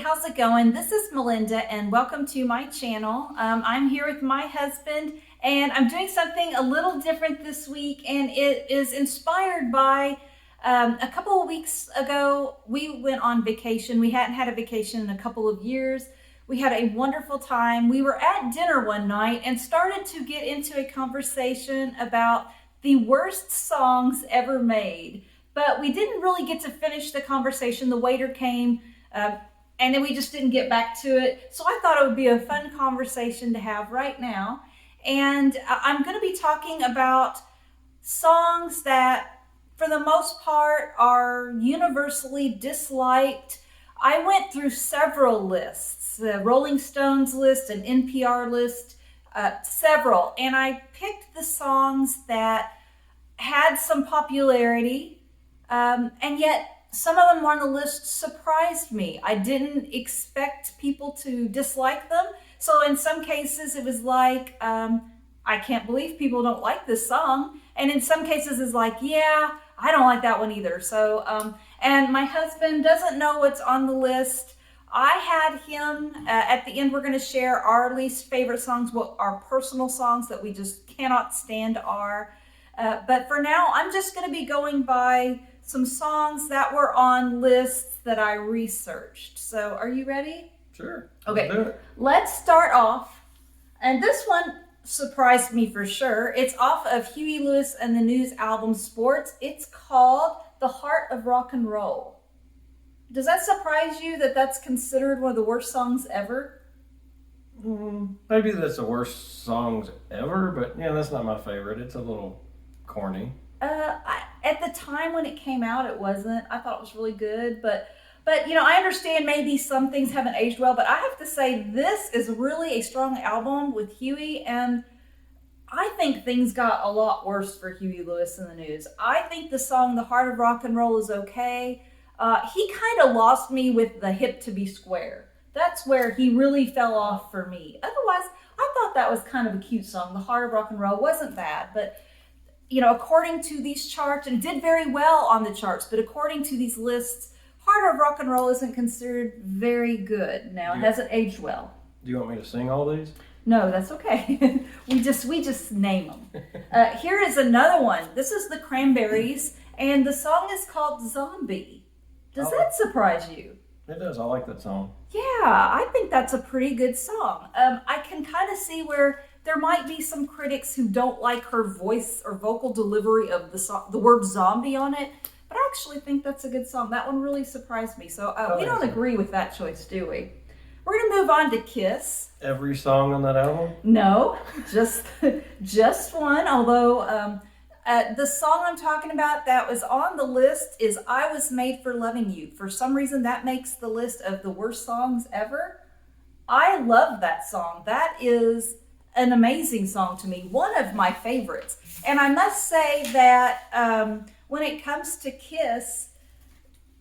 how's it going? This is Melinda and welcome to my channel. I'm here with my husband and I'm doing something a little different this week, and it is inspired by a couple of weeks ago we went on vacation. We hadn't had a vacation in a couple of years. We had a wonderful time. We were at dinner one night and started to get into a conversation about the worst songs ever made. But we didn't really get to finish the conversation. The waiter came, and then we just didn't get back to it. So I thought it would be a fun conversation to have right now. And I'm going to be talking about songs that, for the most part, are universally disliked. I went through several lists, the Rolling Stones list, an NPR list, several. And I picked the songs that had some popularity, and yet some of them on the list surprised me. I didn't expect people to dislike them. So in some cases it was like, I can't believe people don't like this song. And in some cases it's like, yeah, I don't like that one either. So, and my husband doesn't know what's on the list. I had him, at the end we're going to share our least favorite songs, what our personal songs that we just cannot stand are. But for now, I'm just going to be going by some songs that were on lists that I researched. So are you ready? Sure. Okay, let's start off. And this one surprised me for sure. It's off of Huey Lewis and the News album Sports. It's called The Heart of Rock and Roll. Does that surprise you that that's considered one of the worst songs ever? Maybe that's the worst songs ever, but yeah, that's not my favorite. It's a little corny. At the time when it came out, it wasn't. I thought it was really good, but you know, I understand maybe some things haven't aged well, but I have to say this is really a strong album with Huey, and I think things got a lot worse for Huey Lewis and the News. I think the song The Heart of Rock and Roll is okay. He kind of lost me with the Hip to Be Square. That's where he really fell off for me. Otherwise, I thought that was kind of a cute song. The Heart of Rock and Roll wasn't bad, but you know, according to these charts, and did very well on the charts, but according to these lists, Heart of Rock and Roll isn't considered very good. Now, it hasn't aged well. Do you want me to sing all these? No, that's okay. we just name them. Here is another one. This is the Cranberries, and the song is called Zombie. Does that surprise you? It does. I like that song. Yeah, I think that's a pretty good song. I can kind of see where there might be some critics who don't like her voice or vocal delivery of the song, the word zombie on it, but I actually think that's a good song. That one really surprised me. So we don't agree with that choice, do we? We're going to move on to Kiss. Every song on that album? No, just one, although the song I'm talking about that was on the list is I Was Made for Loving You. For some reason, that makes the list of the worst songs ever. I love that song. That is an amazing song to me, one of my favorites. And I must say that when it comes to Kiss,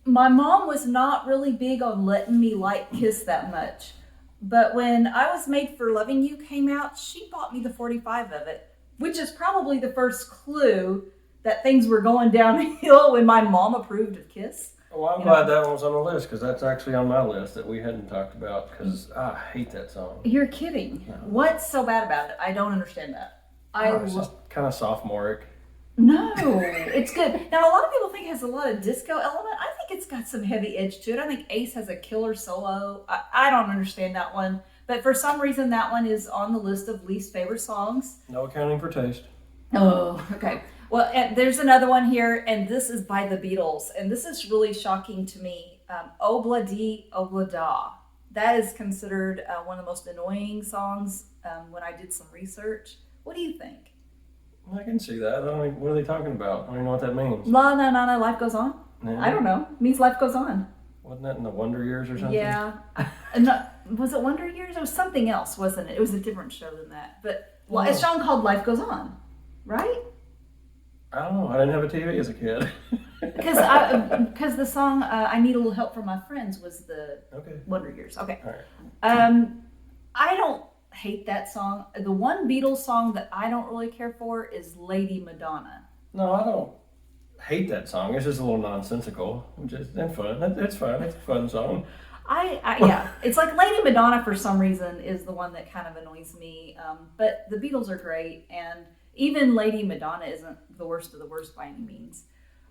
my mom was not really big on letting me like Kiss that much. But when I Was Made for Loving You came out, she bought me the 45 of it, which is probably the first clue that things were going downhill when my mom approved of Kiss. Well, I'm glad that one was on the list, because that's actually on my list that we hadn't talked about, because I hate that song. You're kidding. No. What's so bad about it? I don't understand that. It's just kind of sophomoric. No, it's good. Now, a lot of people think it has a lot of disco element. I think it's got some heavy edge to it. I think Ace has a killer solo. I don't understand that one. But for some reason, that one is on the list of least favorite songs. No accounting for taste. Oh, okay. Well, there's another one here, and this is by the Beatles. And this is really shocking to me. Obla Di Obla Da. That is considered one of the most annoying songs when I did some research. What do you think? I can see that. What are they talking about? I don't even know what that means. La na na na, life goes on? Yeah. I don't know. It means life goes on. Wasn't that in the Wonder Years or something? Yeah. No, was it Wonder Years? It was something else, wasn't it? It was a different show than that. But it's a song called Life Goes On, right? I don't know. I didn't have a TV as a kid. Because the song I Need a Little Help from My Friends was the Wonder Years. Okay. All right. I don't hate that song. The one Beatles song that I don't really care for is Lady Madonna. No, I don't hate that song. It's just a little nonsensical, which is fun. It's fun. It's a fun song. Yeah, it's like Lady Madonna for some reason is the one that kind of annoys me. But the Beatles are great, and even Lady Madonna isn't the worst of the worst by any means.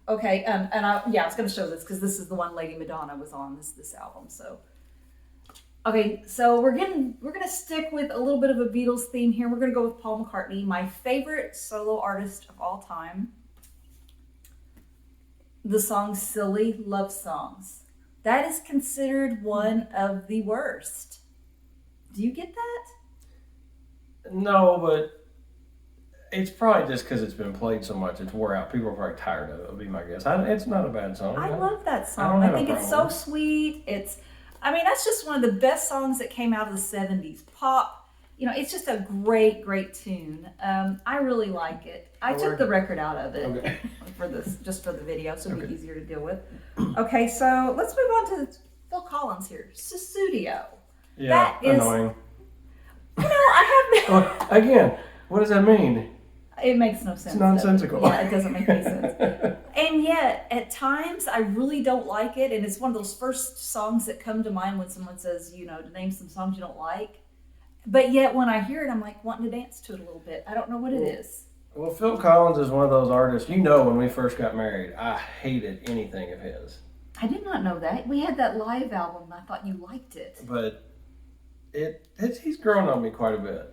Okay, I was going to show this because this is the one Lady Madonna was on this album. So, okay, so we're gonna stick with a little bit of a Beatles theme here. We're gonna go with Paul McCartney, my favorite solo artist of all time. The song "Silly Love Songs." That is considered one of the worst. Do you get that? No, but it's probably just because it's been played so much, it's wore out. People are probably tired of it, would be my guess. It's not a bad song. I love that I song. don't I have a think it's so problem. sweet. That's just one of the best songs that came out of the 70s. Pop, it's just a great, great tune. I really like it. I took the record out of it Okay. just for the video, so it'll be Okay. easier to deal with. Okay, so let's move on to Phil Collins here. Studio. Yeah, That is- annoying. I have Well, again, what does that mean? It makes no sense. It's nonsensical. Yeah, it doesn't make any sense. And yet, at times, I really don't like it. And it's one of those first songs that come to mind when someone says, to name some songs you don't like. But yet, when I hear it, I'm like wanting to dance to it a little bit. I don't know what it is. Well, Phil Collins is one of those artists. When we first got married, I hated anything of his. I did not know that. We had that live album, and I thought you liked it. But he's grown on me quite a bit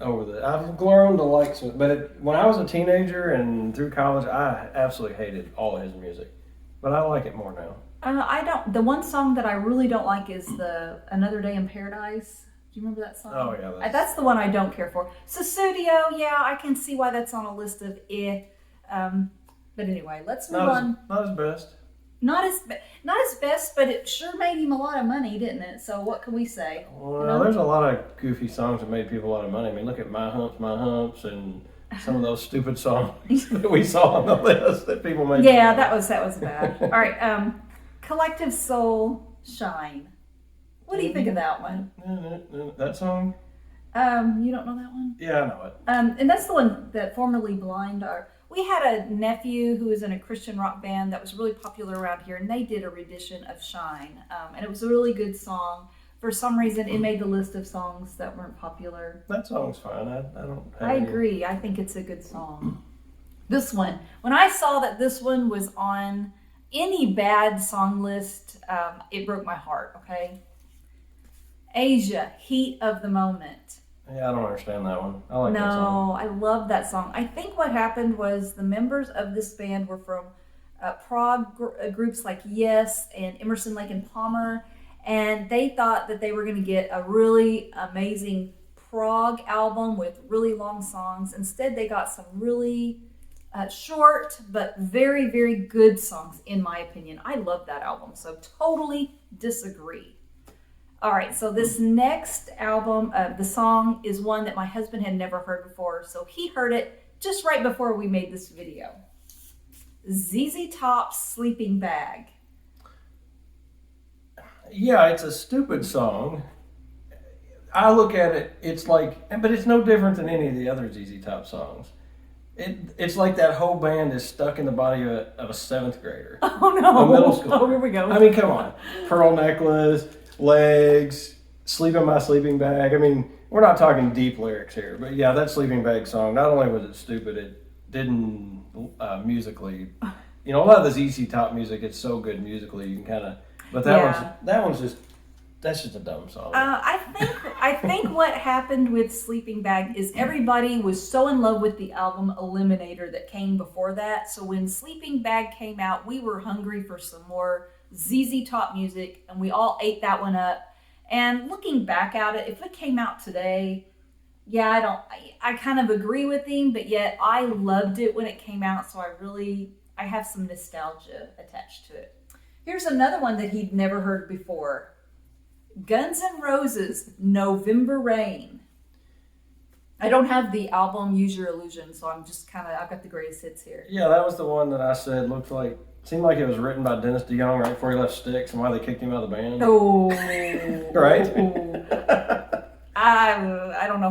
I've grown to like some. But when I was a teenager and through college, I absolutely hated all of his music. But I like it more now. I don't. The one song that I really don't like is the Another Day in Paradise. Do you remember that song? Oh, yeah. That's the one I don't care for. So Studio, yeah, I can see why that's on a list of but anyway, let's move on. Not his best. Not his best, but it sure made him a lot of money, didn't it? So what can we say? Well, there's a lot of goofy songs that made people a lot of money. I mean, look at My Humps, and some of those stupid songs that we saw on the list that people made. Yeah, that was bad. All right, Collective Soul, Shine. What do you think of that one? That song? You don't know that one? Yeah, I know it. And that's the one that formerly Blind are. We had a nephew who was in a Christian rock band that was really popular around here, and they did a rendition of Shine. And it was a really good song. For some reason, it made the list of songs that weren't popular. That song's fine. I don't have I any- agree. I think it's a good song. This one, when I saw that this one was on any bad song list, it broke my heart, okay? Asia, Heat of the Moment. Yeah, I don't understand that one. I like that song. No, I love that song. I think what happened was the members of this band were from prog groups like Yes and Emerson, Lake and Palmer, and they thought that they were going to get a really amazing prog album with really long songs. Instead, they got some really short but very, very good songs, in my opinion. I love that album, so totally disagree. All right, so this next album, the song is one that my husband had never heard before, so he heard it just right before we made this video. ZZ Top's Sleeping Bag. Yeah, it's a stupid song. I look at it, it's like, but it's no different than any of the other ZZ Top songs. It's like that whole band is stuck in the body of a seventh grader. Oh no! A middle schooler. Oh, here we go. I mean, come on. Pearl necklace, legs, sleep in my sleeping bag. I mean, we're not talking deep lyrics here, but yeah, that sleeping bag song, not only was it stupid, it didn't musically, a lot of the ZZ Top music, it's so good musically, you can kind of, but that's just a dumb song. I think what happened with Sleeping Bag is everybody was so in love with the album Eliminator that came before that. So when Sleeping Bag came out, we were hungry for some more ZZ Top music, and we all ate that one up. And looking back at it, if it came out today, yeah, I kind of agree with him, but yet I loved it when it came out, so I have some nostalgia attached to it. Here's another one that he'd never heard before. Guns N' Roses, November Rain. I don't have the album Use Your Illusion, so I've got the greatest hits here. Yeah, that was the one that I said seemed like it was written by Dennis DeYoung right before he left Styx and why they kicked him out of the band. Oh, Right? I don't know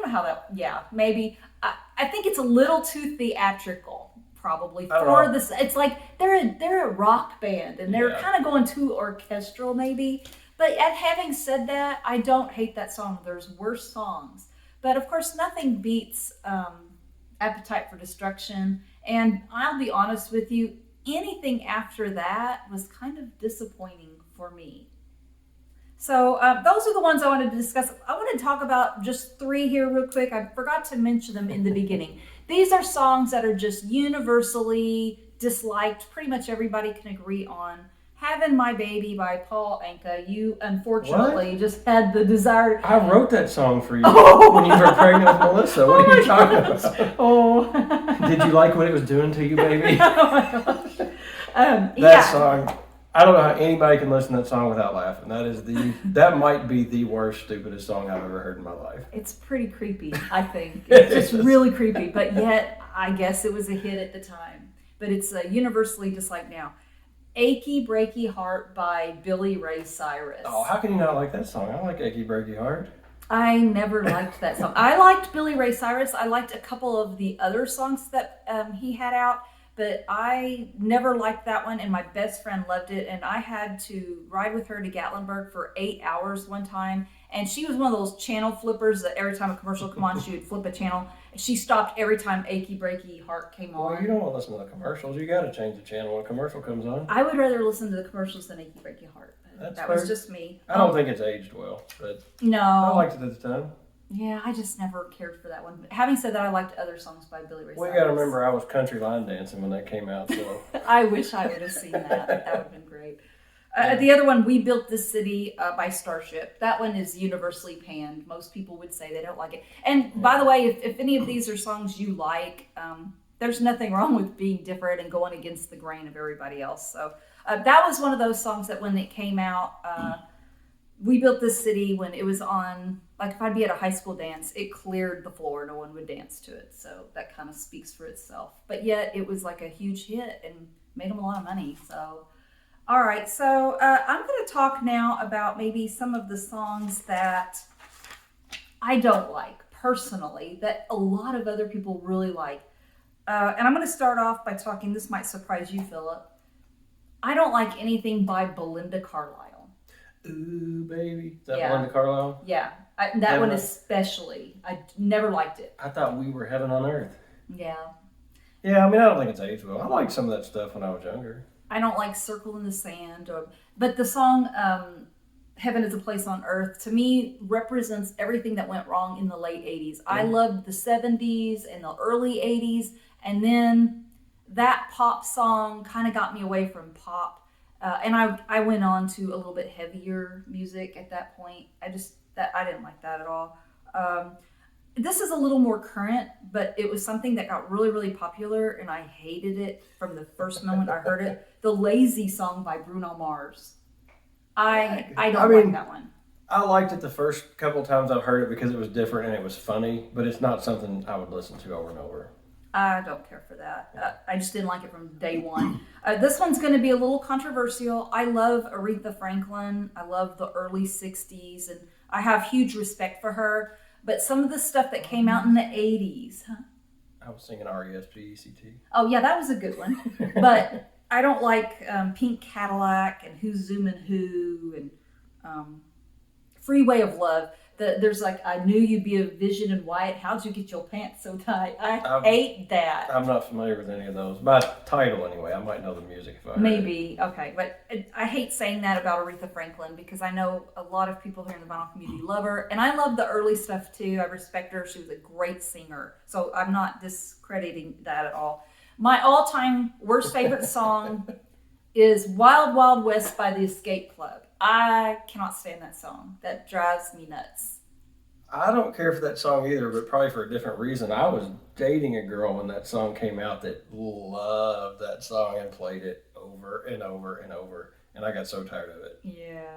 how that. Yeah, maybe. I think it's a little too theatrical, probably for this. It's like they're a rock band and they're kind of going too orchestral, maybe. But having said that, I don't hate that song. There's worse songs. But of course, nothing beats Appetite for Destruction. And I'll be honest with you, anything after that was kind of disappointing for me. So those are the ones I wanted to discuss. I want to talk about just three here real quick. I forgot to mention them in the beginning. These are songs that are just universally disliked. Pretty much everybody can agree on. Having My Baby by Paul Anka. You unfortunately just had the desire. I wrote that song for you when you were pregnant with Melissa. What are you talking about? Oh. Did you like what it was doing to you, baby? Oh my gosh. That song, I don't know how anybody can listen to that song without laughing. That might be the worst, stupidest song I've ever heard in my life. It's pretty creepy, I think. It's just really creepy, but yet I guess it was a hit at the time. But it's universally disliked now. Achy Breaky Heart by Billy Ray Cyrus. Oh, how can you not like that song? I like Achy Breaky Heart. I never liked that song. I liked Billy Ray Cyrus. I liked a couple of the other songs that he had out, but I never liked that one, and my best friend loved it, and I had to ride with her to Gatlinburg for 8 hours one time, and she was one of those channel flippers that every time a commercial come on, she would flip a channel. She stopped every time Achy Breaky Heart came on. Well, you don't want to listen to the commercials. You got to change the channel when a commercial comes on. I would rather listen to the commercials than Achy Breaky Heart. That's that fair. was just me. I don't think it's aged well, but no. I liked it at the time. Yeah, I just never cared for that one. But having said that, I liked other songs by Billy Ray Cyrus. Well, you got to remember, I was country line dancing when that came out, so. I wish I would have seen that. That would have been great. The other one, We Built This City by Starship. That one is universally panned. Most people would say they don't like it. And by the way, if any of these are songs you like, there's nothing wrong with being different and going against the grain of everybody else. So that was one of those songs that when it came out, We Built This City, when it was on, like if I'd be at a high school dance, it cleared the floor. No one would dance to it. So that kind of speaks for itself. But yet it was like a huge hit and made them a lot of money. So, all right. So I'm going to talk now about maybe some of the songs that I don't like personally, that a lot of other people really like. And I'm going to start off by talking, this might surprise you, Philip. I don't like anything by Belinda Carlisle. Ooh, baby. Is that Yeah. Melinda Carlisle? Yeah, that one especially. I never liked it. I thought we were heaven on earth. Yeah. Yeah, I mean, I don't think it's aged well. I liked some of that stuff when I was younger. I don't like Circle in the Sand, but the song Heaven is a Place on Earth, to me, represents everything that went wrong in the late 80s. I loved the 70s and the early 80s, and then that pop song kind of got me away from pop. And I went on to a little bit heavier music at that point. I didn't like that at all. This is a little more current, but it was something that got really, really popular, and I hated it from the first moment I heard it. The Lazy Song by Bruno Mars. I don't like that one. I liked it the first couple times I've heard it because it was different and it was funny, but it's not something I would listen to over and over. I don't care for that. I just didn't like it from day one. This one's going to be a little controversial. I love Aretha Franklin. I love the early 60s, and I have huge respect for her. But some of the stuff that came out in the 80s. I was singing R-E-S-P-E-C-T. Oh, yeah, that was a good one. But I don't like Pink Cadillac and Who's Zooming Who and Freeway of Love. There's like, I knew you'd be a vision in white. How'd you get your pants so tight? I hate that. I'm not familiar with any of those. By title, anyway. I might know the music if I heard Maybe. Okay. But I hate saying that about Aretha Franklin because I know a lot of people here in the vinyl community love her. And I love the early stuff too. I respect her. She was a great singer. So I'm not discrediting that at all. My all-time worst favorite song is Wild Wild West by the Escape Club. I cannot stand that song. That drives me nuts. I don't care for that song either, but probably for a different reason. I was dating a girl when that song came out that loved that song and played it over and over and over, and I got so tired of it. Yeah,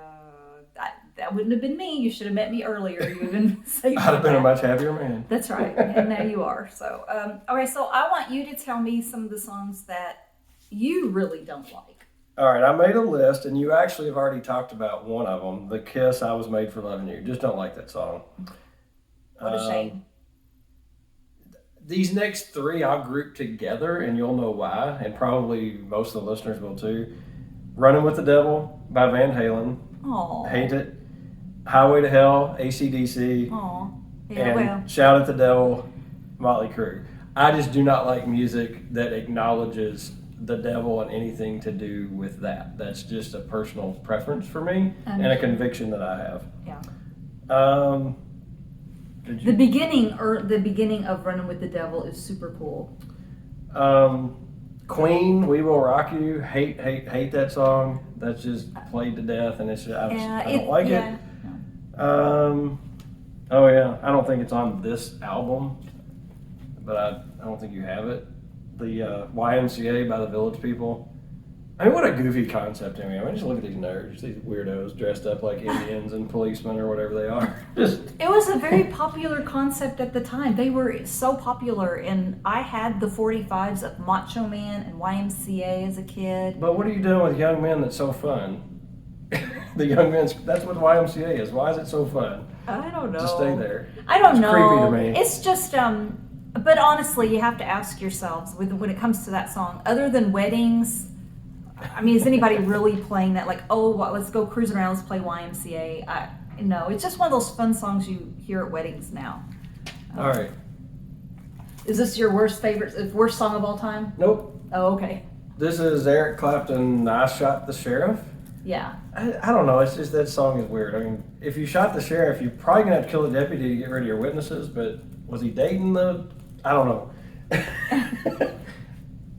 that wouldn't have been me. You should have met me earlier. You would have been safe. I'd have been a much happier man. That's right, and now you are. So, okay, so I want you to tell me some of the songs that you really don't like. All right, I made a list, and you actually have already talked about one of them, The Kiss, I Was Made for Loving You. Just don't like that song. What a shame. These next three I'll group together, and you'll know why, and probably most of the listeners will too. Running with the Devil by Van Halen. Oh. Hate it. Highway to Hell, AC/DC, Oh. Yeah, and well. Shout at the Devil, Motley Crue. I just do not like music that acknowledges the devil and anything to do with that. That's just a personal preference for me and a conviction that I have. Yeah. The beginning of Running with the Devil is super cool. Queen, We Will Rock You. Hate that song. That's just played to death, and I don't like it. Oh yeah, I don't think it's on this album, but I don't think you have it. The YMCA by the Village People. I mean, what a goofy concept to me. I mean, just look at these nerds, these weirdos dressed up like Indians and policemen or whatever they are. It was a very popular concept at the time. They were so popular, and I had the 45s of Macho Man and YMCA as a kid. But what are you doing with young men that's so fun? The young men's, that's what YMCA is. Why is it so fun? I don't know. To stay there. I don't know. Creepy to me. It's just, but honestly, you have to ask yourselves when it comes to that song, other than weddings, I mean, is anybody really playing that? Like, oh, let's go cruising around, let's play YMCA. No, it's just one of those fun songs you hear at weddings now. All right. Is this your worst song of all time? Nope. Oh, okay. This is Eric Clapton, I Shot the Sheriff. Yeah. I don't know. It's just that song is weird. I mean, if you shot the sheriff, you're probably going to have to kill the deputy to get rid of your witnesses, but was he dating the... I don't know.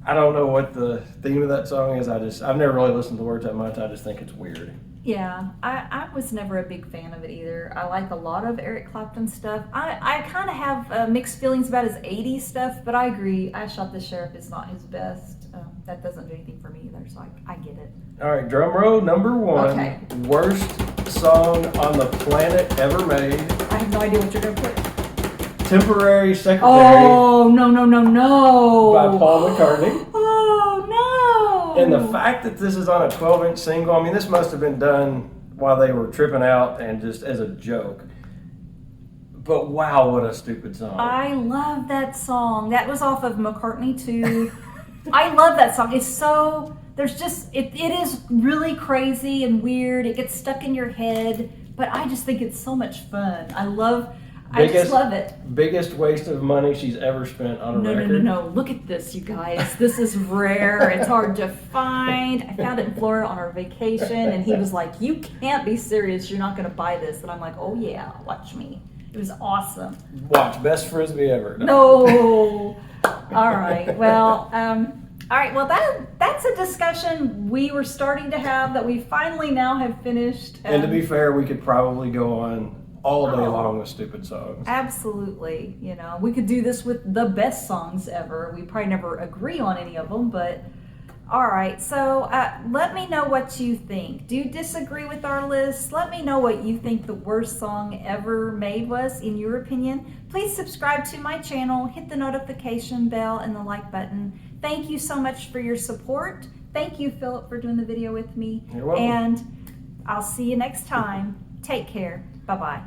I don't know what the theme of that song is. I've never really listened to the words that much. I just think it's weird. Yeah, I was never a big fan of it either. I like a lot of Eric Clapton stuff. I kind of have mixed feelings about his 80s stuff, but I agree. I Shot the Sheriff is not his best. That doesn't do anything for me either, so I get it. All right, drum roll number 1. Okay. Worst song on the planet ever made. I have no idea what you're going to put. Temporary Secretary. Oh, no. By Paul McCartney. Oh, no. And the fact that this is on a 12-inch single, I mean, this must have been done while they were tripping out and just as a joke. But wow, what a stupid song. I love that song. That was off of McCartney 2. I love that song. It's so, there's just, it is really crazy and weird. It gets stuck in your head, but I just think it's so much fun. I just love it. Biggest waste of money she's ever spent on a record. No. Look at this, you guys. This is rare. It's hard to find. I found it in Florida on our vacation, and he was like, you can't be serious. You're not going to buy this. And I'm like, oh, yeah, watch me. It was awesome. Watch, best Frisbee ever. No. All right. Well, that's a discussion we were starting to have that we finally now have finished. And to be fair, we could probably go on all day long with stupid songs. Absolutely. You know, we could do this with the best songs ever. We probably never agree on any of them, but all right. So let me know what you think. Do you disagree with our list? Let me know what you think the worst song ever made was, in your opinion. Please subscribe to my channel, hit the notification bell and the like button. Thank you so much for your support. Thank you, Phillip, for doing the video with me. You're welcome. And I'll see you next time. Take care. Bye-bye.